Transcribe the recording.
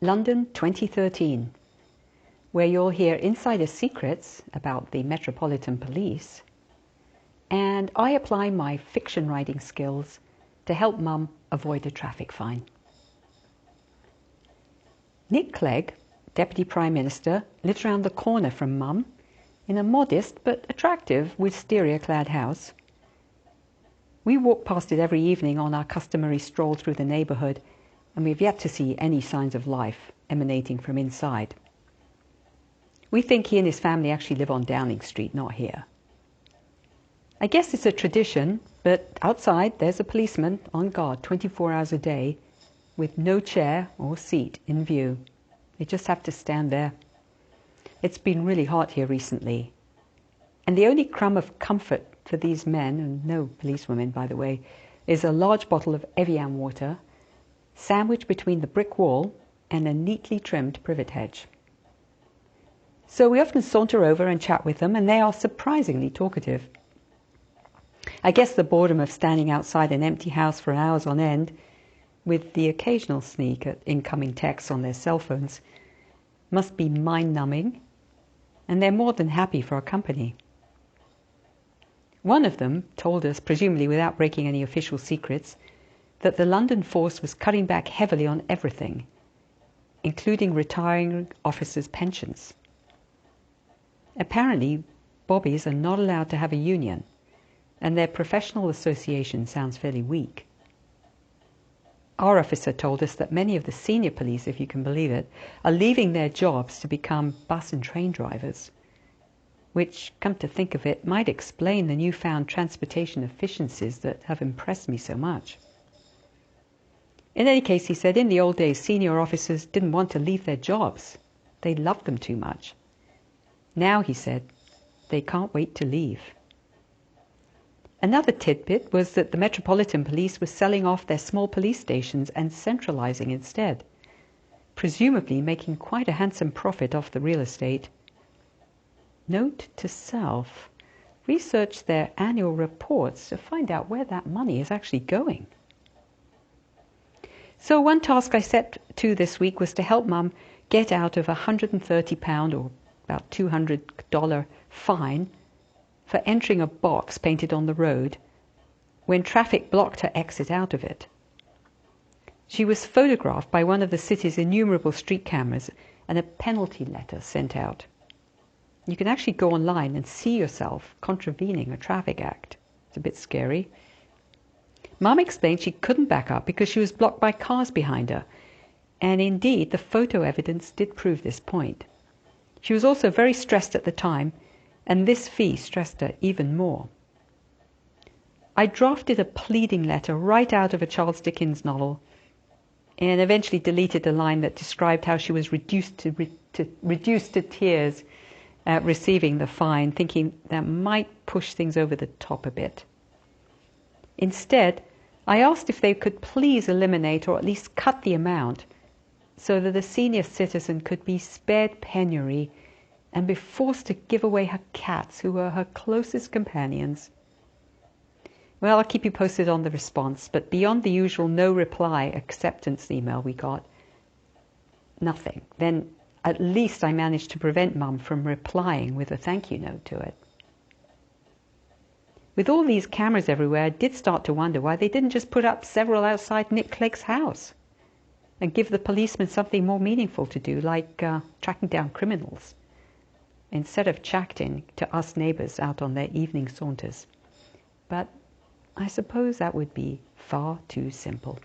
London 2013, where you'll hear insider secrets about the Metropolitan Police, and I apply my fiction writing skills to help Mum avoid a traffic fine. Nick Clegg, Deputy Prime Minister, lives round the corner from Mum in a modest but attractive wisteria-clad house. We walk past it every evening on our customary stroll through the neighbourhood, and we've yet to see any signs of life emanating from inside. We think he and his family actually live on Downing Street, not here. I guess it's a tradition, but outside there's a policeman on guard 24 hours a day with no chair or seat in view. They just have to stand there. It's been really hot here recently, and the only crumb of comfort for these men, and no policewomen by the way, is a large bottle of Evian water sandwiched between the brick wall and a neatly trimmed privet hedge. So we often saunter over and chat with them, and they are surprisingly talkative. I guess the boredom of standing outside an empty house for hours on end, with the occasional sneak at incoming texts on their cell phones, must be mind-numbing, and they're more than happy for our company. One of them told us, presumably without breaking any official secrets, that the London force was cutting back heavily on everything, including retiring officers' pensions. Apparently, bobbies are not allowed to have a union, and their professional association sounds fairly weak. Our officer told us that many of the senior police, if you can believe it, are leaving their jobs to become bus and train drivers, which, come to think of it, might explain the newfound transportation efficiencies that have impressed me so much. In any case, he said, in the old days, senior officers didn't want to leave their jobs. They loved them too much. Now, he said, they can't wait to leave. Another tidbit was that the Metropolitan Police was selling off their small police stations and centralising instead, presumably making quite a handsome profit off the real estate. Note to self, research their annual reports to find out where that money is actually going. So one task I set to this week was to help Mum get out of a £130 or about $200 fine for entering a box painted on the road when traffic blocked her exit out of it. She was photographed by one of the city's innumerable street cameras and a penalty letter sent out. You can actually go online and see yourself contravening a traffic act. It's a bit scary. Mum explained she couldn't back up because she was blocked by cars behind her, and indeed the photo evidence did prove this point. She was also very stressed at the time, and this fee stressed her even more. I drafted a pleading letter right out of a Charles Dickens novel, and eventually deleted a line that described how she was reduced to tears at receiving the fine, thinking that might push things over the top a bit. Instead, I asked if they could please eliminate or at least cut the amount so that a senior citizen could be spared penury and be forced to give away her cats, who were her closest companions. Well, I'll keep you posted on the response, but beyond the usual no reply acceptance email we got, nothing. Then at least I managed to prevent Mum from replying with a thank you note to it. With all these cameras everywhere, I did start to wonder why they didn't just put up several outside Nick Clegg's house and give the policemen something more meaningful to do, like tracking down criminals, instead of chatting to us neighbours out on their evening saunters. But I suppose that would be far too simple.